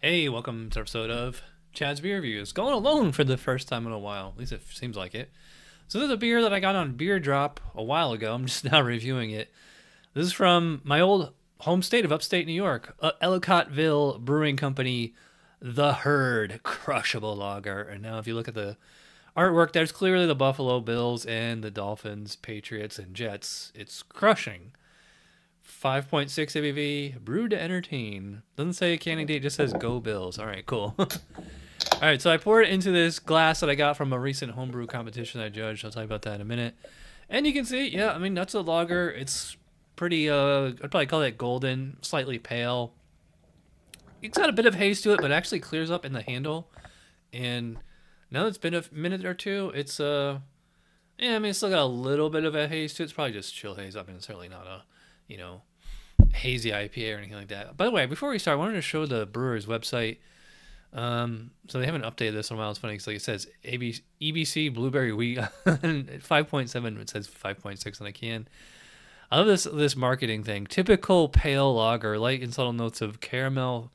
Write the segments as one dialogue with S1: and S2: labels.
S1: Hey, welcome to an episode of Chad's Beer Reviews. Going alone for the first time in a while. At least it seems like it. So this is a beer that I got on Beer Drop a while ago. I'm just now reviewing it. This is from my old home state of upstate New York. 𝗧𝗵𝗲 Brewing Company, the Herd Crushable Lager. And now if you look at the artwork, there's clearly the Buffalo Bills and the Dolphins, Patriots, and Jets. It's crushing. 5.6 ABV, brewed to entertain. Doesn't say a canning date, just says go Bills. All right, cool. All right, so I poured it into this glass that I got from a recent homebrew competition I judged. I'll tell you about that in a minute. And you can see, yeah, I mean, that's a lager. It's pretty, I'd probably call it golden, slightly pale. It's got a bit of haze to it, but it actually clears up in the handle. And now that it's been a minute or two, it's, yeah, I mean, it's still got a little bit of a haze to it. It's probably just chill haze. I mean, it's certainly not a, you know, hazy IPA or anything like that. By the way, before we start, I wanted to show the brewer's website. So they haven't updated this in a while. It's funny because like it says EBC blueberry wheat 5.7. It says 5.6 on the can. I love this marketing thing. Typical pale lager, light and subtle notes of caramel,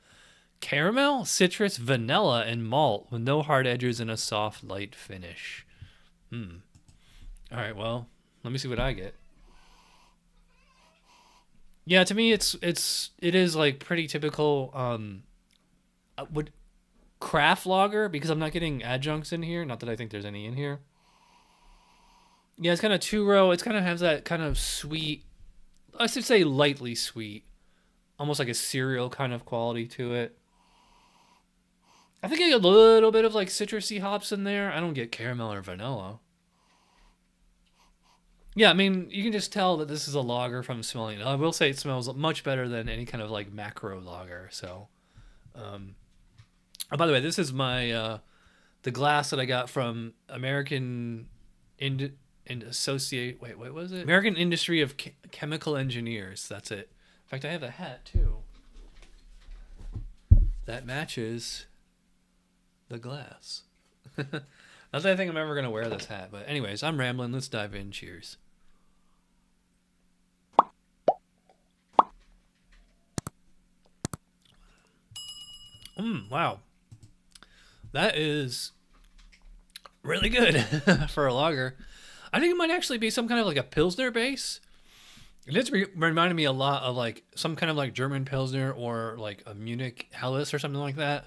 S1: citrus, vanilla, and malt with no hard edges and a soft, light finish. All right, well, let me see what I get. Yeah, to me, it is like pretty typical. Would craft lager, because I'm not getting adjuncts in here. Not that I think there's any in here. Yeah, it's kind of 2-row. It kind of has that kind of sweet, I should say lightly sweet, almost like a cereal kind of quality to it. I think I get a little bit of like citrusy hops in there. I don't get caramel or vanilla. Yeah, I mean, you can just tell that this is a lager from smelling it. I will say it smells much better than any kind of like macro lager. So, oh, by the way, this is my the glass that I got from American Associate. Wait, what was it? American Industry of Chemical Engineers. That's it. In fact, I have a hat too that matches the glass. Not that I think I'm ever gonna wear this hat, but anyways, I'm rambling. Let's dive in. Cheers. Wow. That is really good for a lager. I think it might actually be some kind of like a Pilsner base. It's reminded me a lot of like some kind of like German Pilsner or like a Munich Helles or something like that.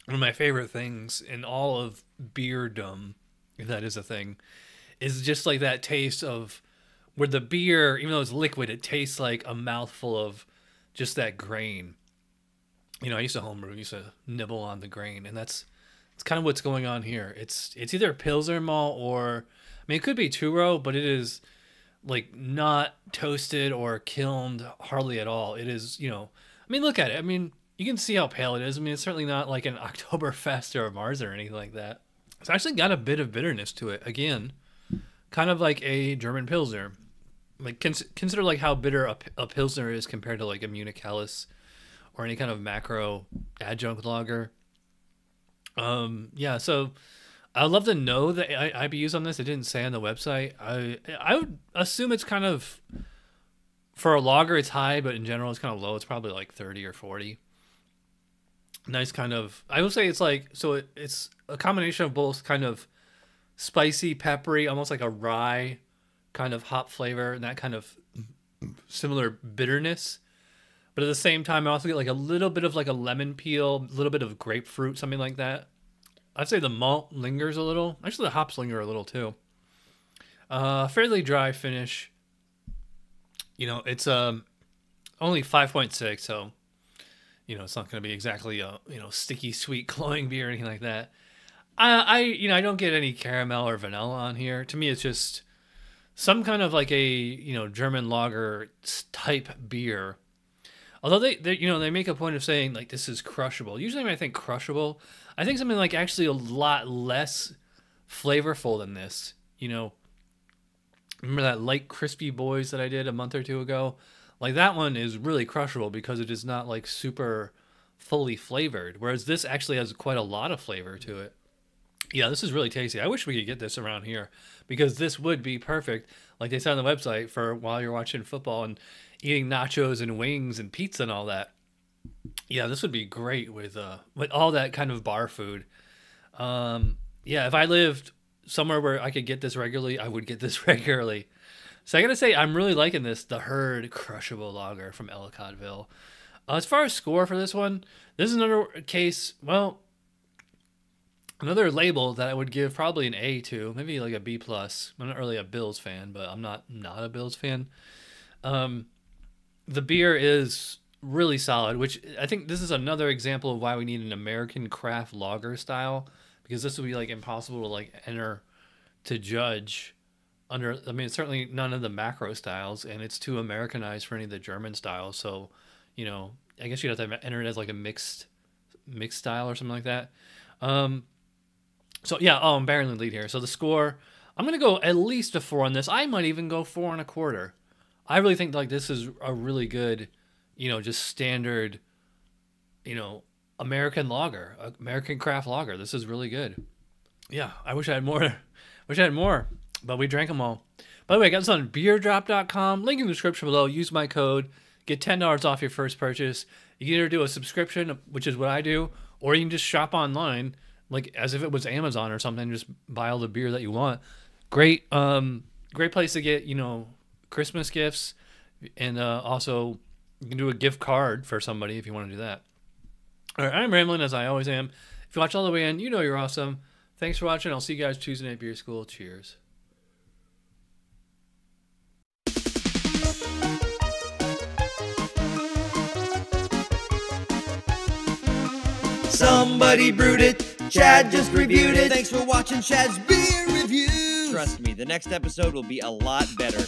S1: One of my favorite things in all of beerdom, if that is a thing, is just like that taste of where the beer, even though it's liquid, it tastes like a mouthful of just that grain. You know, I used to homebrew, used to nibble on the grain, and it's kind of what's going on here. It's either Pilsner malt or, I mean, it could be 2-row, but it is like not toasted or kilned hardly at all. It is, you know, I mean, look at it. I mean, you can see how pale it is. I mean, it's certainly not like an Oktoberfest or a Mars or anything like that. It's actually got a bit of bitterness to it. Again, kind of like a German Pilsner. Like consider like how bitter a Pilsner is compared to like a Munich Helles or any kind of macro adjunct lager. Yeah, so I'd love to know the IBUs on this. It didn't say on the website. I would assume it's kind of, for a lager, it's high, but in general, it's kind of low. It's probably like 30 or 40. Nice kind of, I will say it's like, so it's a combination of both kind of spicy, peppery, almost like a rye kind of hop flavor, and that kind of similar bitterness. But at the same time, I also get like a little bit of like a lemon peel, a little bit of grapefruit, something like that. I'd say the malt lingers a little. Actually, the hops linger a little too. Fairly dry finish. You know, it's only 5.6, so you know it's not going to be exactly a sticky, sweet, cloying beer or anything like that. I don't get any caramel or vanilla on here. To me, it's just some kind of like a German lager type beer. Although they make a point of saying like this is crushable. Usually when I think crushable, I think something like actually a lot less flavorful than this. You know, remember that light crispy boys that I did a month or two ago? Like that one is really crushable because it is not like super fully flavored. Whereas this actually has quite a lot of flavor to it. Yeah, this is really tasty. I wish we could get this around here because this would be perfect, like they said on the website, for while you're watching football and eating nachos and wings and pizza and all that. Yeah, this would be great with all that kind of bar food. Yeah, if I lived somewhere where I could get this regularly, I would get this regularly. So I gotta say, I'm really liking this, the Herd Crushable Lager from 𝗏𝗏𝗏. As far as score for this one, this is another case, well, another label that I would give probably an A to, maybe like a B+. I'm not really a Bills fan, but I'm not a Bills fan. The beer is really solid, which I think this is another example of why we need an American craft lager style, because this would be like impossible to like enter to judge under. I mean, it's certainly none of the macro styles, and it's too Americanized for any of the German styles. So, you know, I guess you'd have to enter it as like a mixed style or something like that. So yeah, I'm barely in the lead here. So the score, I'm gonna go at least a 4 on this. I might even go 4 1/4. I really think like this is a really good, you know, just standard, you know, American lager, American craft lager. This is really good. Yeah, I wish I had more. Wish I had more, but we drank them all. By the way, I got this on beerdrop.com. Link in the description below. Use my code. Get $10 off your first purchase. You can either do a subscription, which is what I do, or you can just shop online, like as if it was Amazon or something. Just buy all the beer that you want. Great, great place to get, you know, Christmas gifts, and also you can do a gift card for somebody if you want to do that. All right, I'm rambling as I always am. If you watch all the way in, you know you're awesome. Thanks for watching. I'll see you guys Tuesday night beer school. Cheers.
S2: Somebody brewed it, Chad just reviewed it. Thanks for watching Chad's Beer Reviews.
S3: Trust me, the next episode will be a lot better.